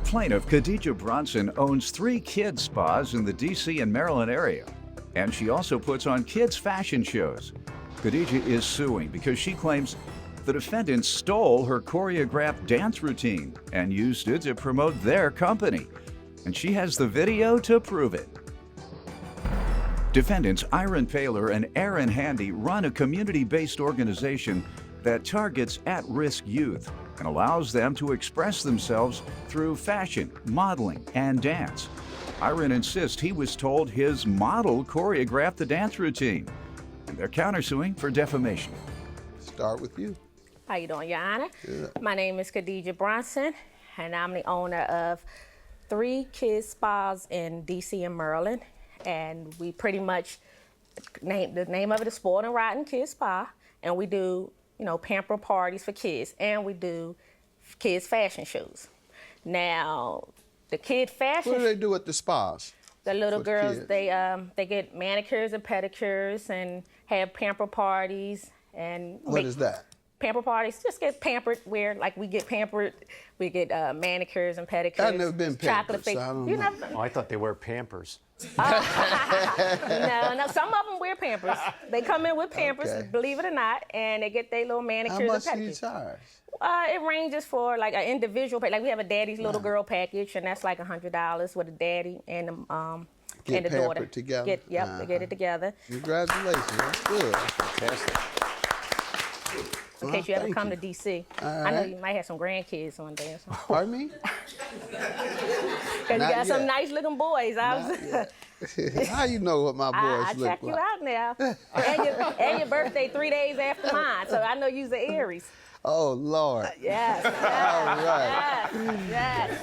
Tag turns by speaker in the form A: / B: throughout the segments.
A: Plaintiff Khadijah Bronson owns 3 kids spas in the D.C. and Maryland area, and she also puts on kids fashion shows. Khadijah is suing because she claims the defendants stole her choreographed dance routine and used it to promote their company, and she has the video to prove it. Defendants Iron Paler and Aaron Handy run a community-based organization that targets at-risk youth and allows them to express themselves through fashion, modeling, and dance. Iron insists he was told his model choreographed the dance routine, and they're countersuing for defamation.
B: Start with you.
C: How you doing, Your Honor?
B: Good.
C: My name is Khadijah Bronson, and I'm the owner of 3 kids spas in D.C. and Maryland, and we pretty much the name of it is Sport and Rotten Kids Spa, and we do pamper parties for kids, and we do kids fashion shows. Now, the kid fashion.
B: What do they do at the spas?
C: The little
B: for
C: girls,
B: kids?
C: they get manicures and pedicures and have pamper parties and.
B: What is that?
C: Pamper parties, just get pampered where, like, we get pampered, we get manicures and pedicures.
B: I've never been pampered, so I don't know.
C: Never?
D: Oh, I thought they wear Pampers.
C: No, some of them wear Pampers. They come in with Pampers,
B: Okay.
C: believe it or not, and they get their little manicures
B: How much
C: and
B: do you
C: pedicures.
B: charge?
C: It ranges for like an individual, like we have a daddy's little girl package, and that's like $100 with a daddy and the
B: Get
C: and the daughter.
B: pampered together?
C: They get it together.
B: Congratulations, that's good.
D: Fantastic.
C: In case you ever
B: thank
C: come
B: you.
C: to D.C.
B: All
C: I know
B: right.
C: you might have some grandkids one day or something.
B: Pardon me?
C: Because you
B: Not
C: got some
B: yet.
C: nice looking boys.
B: How you know what my boys
C: I
B: look
C: check you
B: like?
C: out now. and your birthday 3 days after mine, so I know you's an Aries.
B: Oh, Lord.
C: Yes.
B: All right.
C: Yes.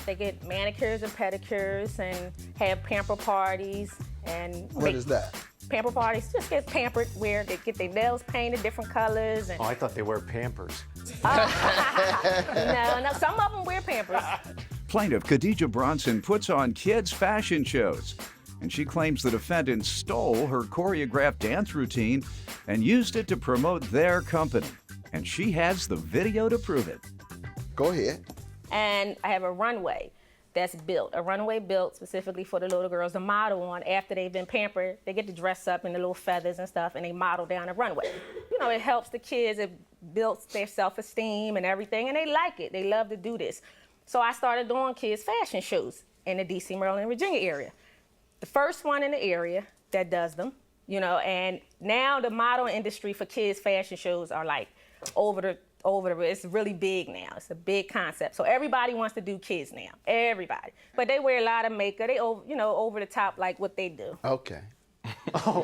C: They get manicures and pedicures and have pamper parties and.
B: What is that?
C: Pamper parties, just get pampered where they get their nails painted different colors. And
D: Oh, I thought they wear Pampers.
C: no, some of them wear Pampers.
A: Plaintiff Khadijah Bronson puts on kids fashion shows, and she claims the defendants stole her choreographed dance routine and used it to promote their company, and she has the video to prove it.
B: Go ahead.
C: And I have a runway that's built, a runway built specifically for the little girls to model on after they've been pampered. They get to dress up in the little feathers and stuff, and they model down the runway. It helps the kids, it builds their self-esteem and everything, and they like it. They love to do this. So I started doing kids fashion shows in the D.C., Maryland, and Virginia area. The first one in the area that does them, and now the model industry for kids fashion shows are like it's really big now. It's a big concept. So everybody wants to do kids now. Everybody. But they wear a lot of makeup. They over the top like what they do.
B: Okay. Oh,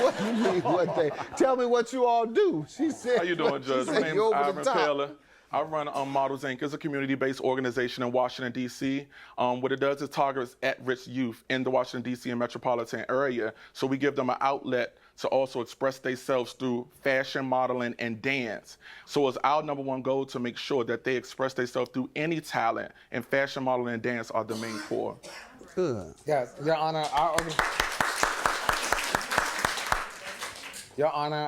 B: what do you mean what they? Tell me what you all do. She said.
E: How you doing, Judge?
B: She
E: My
B: said
E: name
B: you
E: is
B: over
E: Iron
B: the top.
E: Paler. I run Models Inc. It's a community-based organization in Washington, D.C. What it does is targets at-risk youth in the Washington, D.C. and metropolitan area. So we give them an outlet to also express themselves through fashion, modeling, and dance. So it's our #1 goal to make sure that they express themselves through any talent, and fashion, modeling, and dance are the main core.
B: Good.
F: Yes, Your Honor,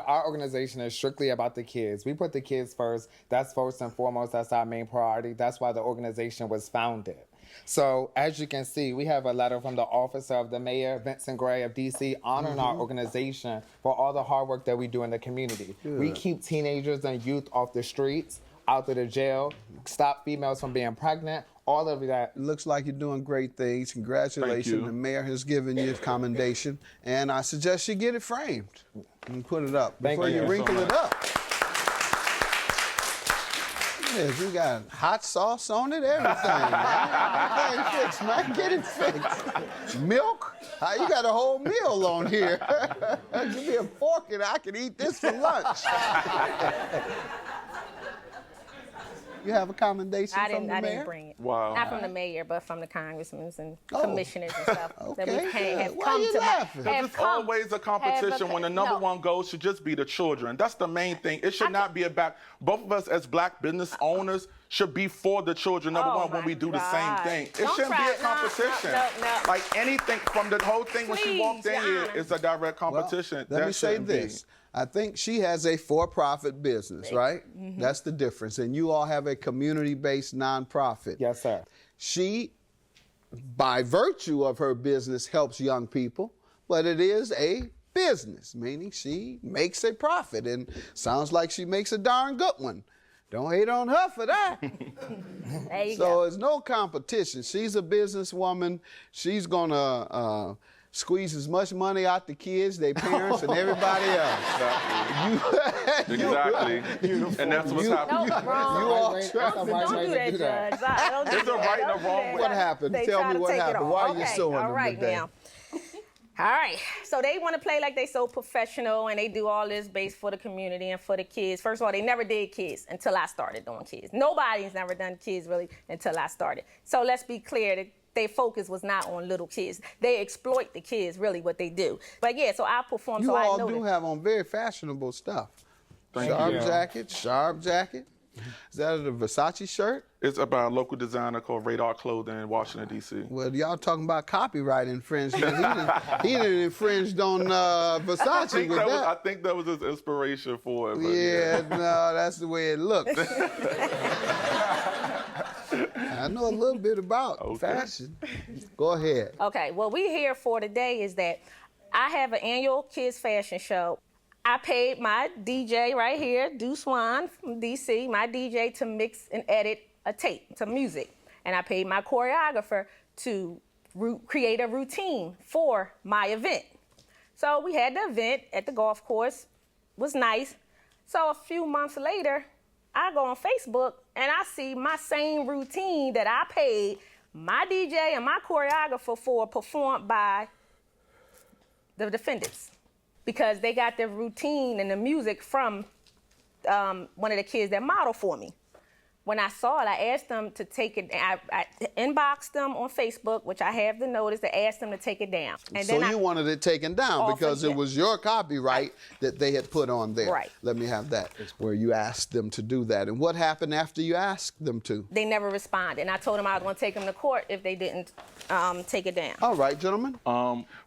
F: our organization is strictly about the kids. We put the kids first. That's first and foremost. That's our main priority. That's why the organization was founded. So, as you can see, we have a letter from the officer of the mayor, Vincent Gray of D.C., honoring our organization for all the hard work that we do in the community.
B: Good.
F: We keep teenagers and youth off the streets, out of the jail, stop females from being pregnant, all of that.
B: Looks like you're doing great things. Congratulations.
E: Thank you.
B: The mayor has given you a commendation, and I suggest you get it framed and put it up
F: Thank
B: before
F: you.
B: you wrinkle
E: so
B: it up. Yes, you got hot sauce on it, everything. Man. Everything fixed, man. Get it fixed. Milk? You got a whole meal on here. Give me a fork and I can eat this for lunch. You have a commendation
C: I
B: from the mayor?
C: didn't bring it.
E: Wow.
C: Not from the mayor, but from the congressmen and
B: Oh.
C: commissioners and stuff that we
B: Okay,
C: have
B: why
C: come
B: you
C: to.
B: laughing?
C: have
E: It's
C: come-
E: always a competition when the
C: no.
E: #1 goal should just be the children. That's the main thing. It should not be about, both of us as black business owners should be for the children, #1, when
C: my
E: we do the same
C: God.
E: thing. It
C: Don't
E: shouldn't
C: try
E: be a
C: it. No,
E: competition.
C: no.
E: Like anything from the whole thing when she
C: Please,
E: walked in
C: Your
E: here
C: Honor.
E: is a direct
B: Well,
E: competition.
B: let
E: That
B: me say
E: shouldn't be.
B: this. I think she has a for-profit business, right? That's the difference. And you all have a community-based nonprofit.
F: Yes, sir.
B: She, by virtue of her business, helps young people, but it is a business, meaning she makes a profit, and sounds like she makes a darn good one. Don't hate on her for that.
C: There you
B: So
C: go.
B: it's no competition. She's a businesswoman. She's gonna squeeze as much money out the kids, their parents, and everybody else.
E: Exactly. And that's what's happening.
C: No, wrong.
B: You all
F: That's
B: try-
F: the right
C: Don't
F: way
C: do
F: to
C: that,
F: do that.
C: Judge. Don't do
E: There's a
C: that.
E: right and a
C: Don't do
E: wrong
C: that.
E: way.
B: What happened?
C: They
B: Tell
C: try
B: me
C: to
B: what
C: take it
B: happened.
C: off.
B: Why are you
C: Okay,
B: suing
C: all
B: them
C: right
B: today?
C: now. All right, so they want to play like they so professional and they do all this based for the community and for the kids. First of all, they never did kids until I started doing kids. Nobody's never done kids really until I started. So let's be clear that their focus was not on little kids. They exploit the kids, really, what they do. But yeah, so I perform,
B: You
C: so I
B: all
C: know
B: do
C: that.
B: have on very fashionable stuff.
E: Thank
B: Sharp
E: you.
B: jacket, sharp jacket. Is that a Versace shirt?
E: It's about a local designer called Radar Clothing in Washington, D.C.
B: Well, y'all talking about copyright infringement. He done infringed on Versace with that.
E: I think that was his inspiration for it. But
B: Yeah, no, that's the way it looks. I know a little bit about fashion. Go ahead.
C: Okay, what we're here for today is that I have an annual kids fashion show. I paid my DJ right here, Deuce Swan from DC, my DJ to mix and edit a tape to music. And I paid my choreographer to create a routine for my event. So we had the event at the golf course, was nice. So a few months later, I go on Facebook and I see my same routine that I paid my DJ and my choreographer for performed by the defendants, because they got their routine and the music from one of the kids that modeled for me. When I saw it, I asked them to take it. I inboxed them on Facebook, which I have the notice, to ask them to take it down. And
B: So
C: then
B: you wanted it taken down
C: Off
B: because it
C: again.
B: was your copyright that they had put on there.
C: Right.
B: Let me have that, where you asked them to do that. And what happened after you asked them to?
C: they never responded. And I told them I was going to take them to court if they didn't take it down.
B: All right, gentlemen.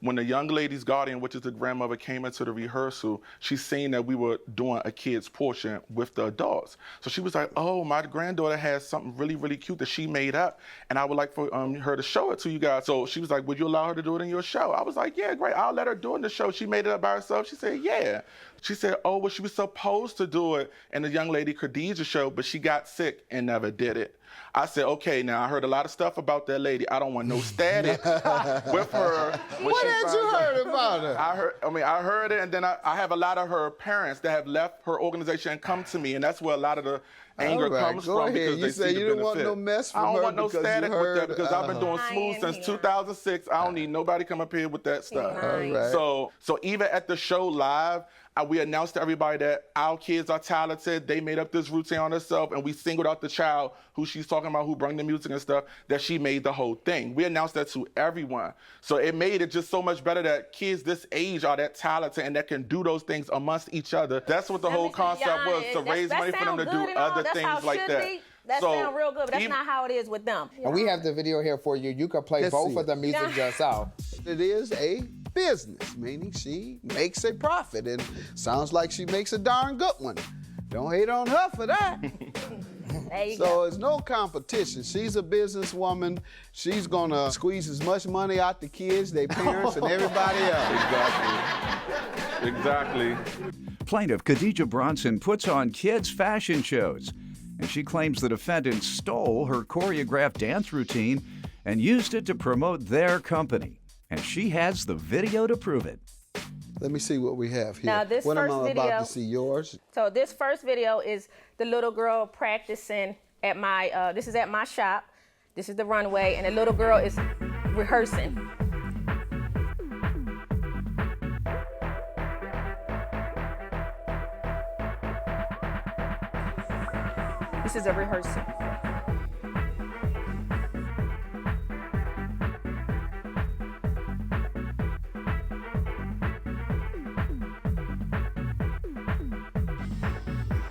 E: When the young lady's guardian, which is the grandmother, came into the rehearsal, she seen that we were doing a kid's portion with the adults. So she was like, oh, my granddaughter has something really, really cute that she made up, and I would like for her to show it to you guys. So she was like, would you allow her to do it in your show? I was like, yeah, great, I'll let her do it in the show. She made it up by herself. She said, yeah. She said, oh, well, she was supposed to do it in the young lady Khadijah show, but she got sick and never did it. I said, okay, now I heard a lot of stuff about that lady. I don't want no static with her.
B: What had you heard about her?
E: I heard it, and then I have a lot of her parents that have left her organization and come to me, and that's where a lot of the anger
B: All right,
E: comes
B: go
E: from,
B: ahead.
E: because
B: You
E: they
B: say
E: see
B: you
E: the
B: didn't want
E: benefit.
B: no mess from
E: I don't
B: her
E: want no
B: because you
E: static with
B: heard,
E: that, because I've been doing smooth since
C: Lying,
E: 2006. I don't need nobody come up here with that stuff.
B: All right.
E: So even at the show live, we announced to everybody that our kids are talented. They made up this routine on herself, and we singled out the child who she's talking about, who brought the music and stuff, that she made the whole thing. We announced that to everyone. So it made it just so much better that kids this age are that talented and that can do those things amongst each other. That's what the whole concept was, to raise money for them to do other things like that.
C: That
E: So,
C: sounds real good, but that's
E: even-
C: not how it is with them.
F: And we have the video here for you. You can play
B: Let's
F: both
B: see
F: of the
B: it.
F: music
C: Yeah.
F: yourself.
B: It is a business, meaning she makes a profit, and sounds like she makes a darn good one. Don't hate on her for that.
C: There you
B: So
C: go.
B: it's no competition. She's a businesswoman. She's gonna squeeze as much money out the kids, their parents, and everybody else.
E: Exactly.
A: Plaintiff Khadijah Bronson puts on kids' fashion shows, and she claims the defendants stole her choreographed dance routine and used it to promote their company. And she has the video to prove it.
B: Let me see what we have here.
C: Now, this
B: what am
C: first
B: I about
C: video-
B: to see? Yours?
C: So this first video is the little girl practicing at my, this is at my shop. This is the runway, and the little girl is rehearsing. This is a rehearsal.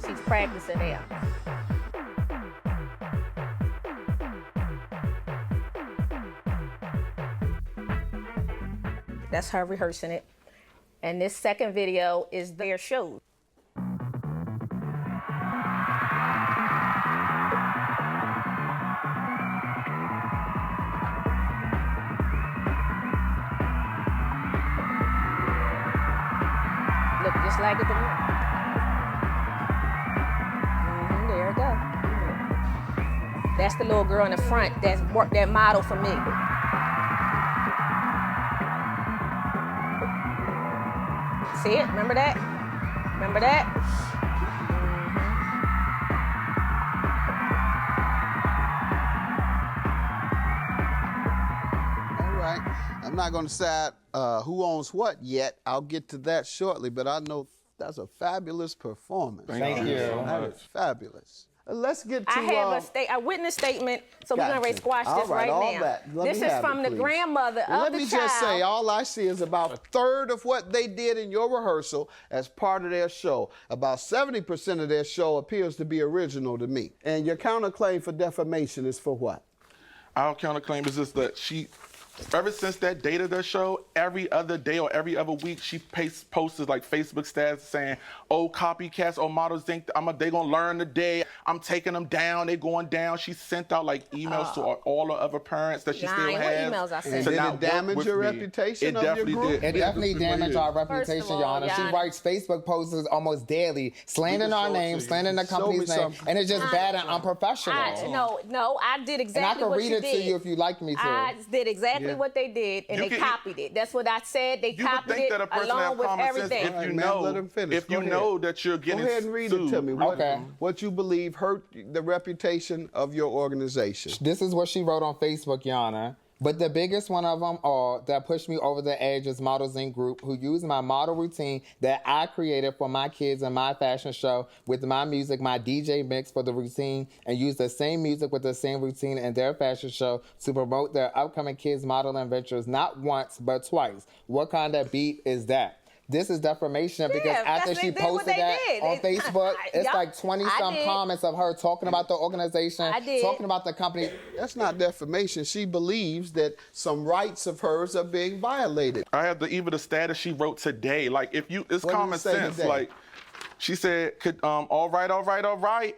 C: She's practicing there. That's her rehearsing it. And this second video is their show. Look just like it. There it go. That's the little girl in the front that's worked that model for me. See it? Remember that? Remember that?
B: All right. I'm not going to decide who owns what yet. I'll get to that shortly, but I know that's a fabulous performance.
F: Thank you.
B: That is fabulous. Let's get to...
C: I have a witness statement, so we're going to squash this right now. This is from the grandmother of the child.
B: Let me just say, all I see is about a third of what they did in your rehearsal as part of their show. About 70% of their show appears to be original to me. And your counterclaim for defamation is for what?
E: Our counterclaim is just that ever since that date of their show, every other day or every other week, she posted like Facebook stats saying, "Oh, copycats, oh, models think they gonna learn today. I'm taking them down. They going down." She sent out like emails to all the other parents that she still has.
C: What emails I sent?
B: And did it damage your reputation of your group?
F: It definitely damaged our reputation, Your Honor. She writes Facebook posts almost daily, slandering our name, slandering the company's name, and it's just bad and unprofessional.
C: No, I did exactly what you did.
F: And I can read it to you if you'd like me to.
C: I did exactly what they did, and they copied it. That's what I said. They copied it along with everything.
E: If you know that you're getting
B: Go ahead and read it to me. What you believe hurt the reputation of your organization.
F: This is what she wrote on Facebook, Your Honor. But the biggest one of them all that pushed me over the edge is Models Inc. Group, who used my model routine that I created for my kids in my fashion show with my music, my DJ mix for the routine, and used the same music with the same routine in their fashion show to promote their upcoming kids' modeling ventures not once, but twice. What kind of beat is that? This is defamation because after she posted that on Facebook, it's like 20-some comments of her talking about the organization, talking about the company.
B: That's not defamation. She believes that some rights of hers are being violated.
E: I have even the status she wrote today. Like, it's common sense. Today? Like, she said, all right,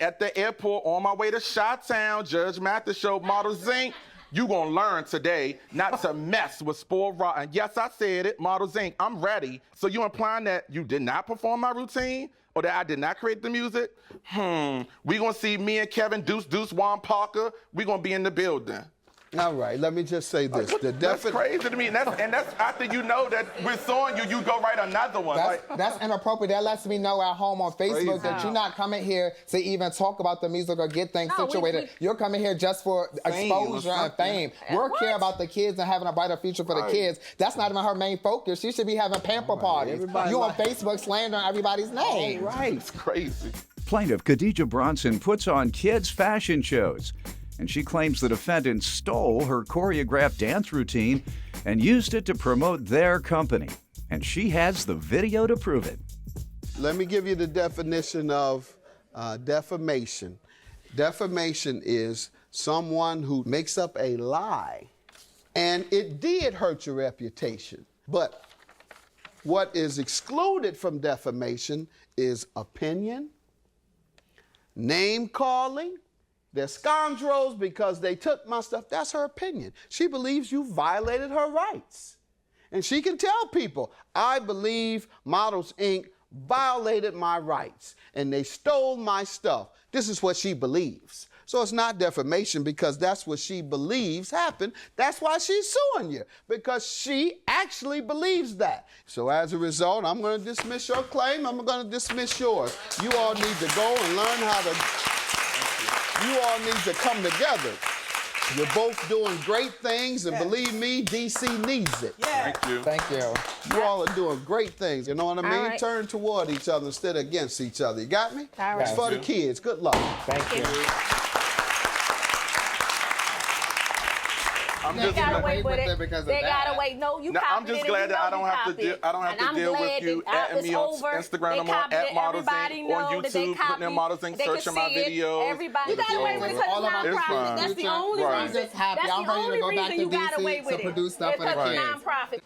E: at the airport on my way to Chi-Town, Judge Mathis showed Models Inc. You gonna learn today not to mess with spoiled rotten. Yes, I said it, Models Inc. I'm ready. So you implying that you did not perform my routine or that I did not create the music? We gonna see me and Kevin Deuce Juan Parker. We gonna be in the building.
B: All right, let me just say this.
E: That's crazy to me. And that's after you know that we're suing you, you go write another one.
F: That's inappropriate. That lets me know at home on Facebook that you're not coming here to even talk about the music or get things situated. You're coming here just for exposure and fame. We're care about the kids and having a brighter future for the kids. That's not even her main focus. She should be having pamper parties. You on Facebook slandering everybody's name.
B: Right.
E: It's crazy.
A: Plaintiff Khadijah Bronson puts on kids' fashion shows, and she claims the defendants stole her choreographed dance routine and used it to promote their company. And she has the video to prove it.
B: Let me give you the definition of defamation. Defamation is someone who makes up a lie, and it did hurt your reputation. But what is excluded from defamation is opinion, name calling. They're scoundrels because they took my stuff. That's her opinion. She believes you violated her rights. And she can tell people, I believe Models Inc. violated my rights and they stole my stuff. This is what she believes. So it's not defamation because that's what she believes happened. That's why she's suing you, because she actually believes that. So as a result, I'm going to dismiss your claim. I'm going to dismiss yours. You all need to go and learn how to... You all need to come together. You're both doing great things, and believe me, DC needs it.
E: Thank you.
F: Thank you.
B: You all are doing great things. You know what I mean?
C: right.
B: Turn toward each other instead of against each other. You got me?
C: All right.
B: It's for the kids. Good luck.
F: Thank you.
C: They got away with it. They got away. No, you copied it.
E: I'm just glad that I don't have to deal with you at me on Instagram. I'm on @Models Inc. on YouTube, putting in Models Inc. searching my videos.
C: Everybody, you got away with it because it's nonprofit. That's the only reason.
F: I'm just happy. I'm ready to go back to DC to produce stuff for the kids.
C: Because it's nonprofit.